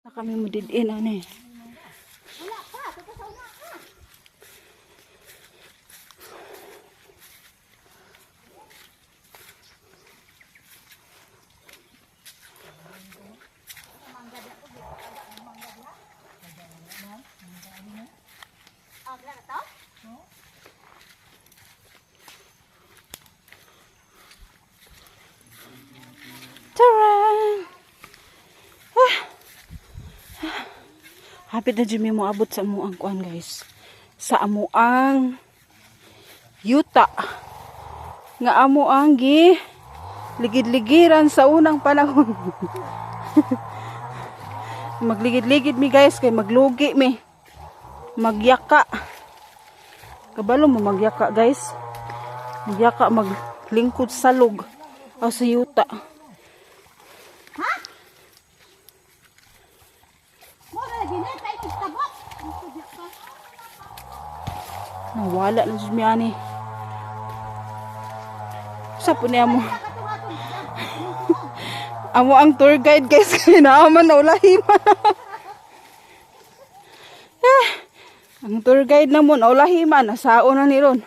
Na kami mo didin ani. Wala pa, tatasaw na ka. Taran! Hapit na dyan mo abot sa amuang kuan guys. Sa amuang yuta. Nga amuang gi ligid-ligiran sa unang panahon. Magligid-ligid mi guys kay maglugi mi. Magyaka. Kabalo mo magyaka guys. Magyaka maglingkod sa log o sa yuta. Nawala na dyan mi ani. Sa po niya mo. Amo ang tour guide guys. Kinaaman na ulahiman. Ang tour guide na mo na ulahiman. Nasao na ni ron.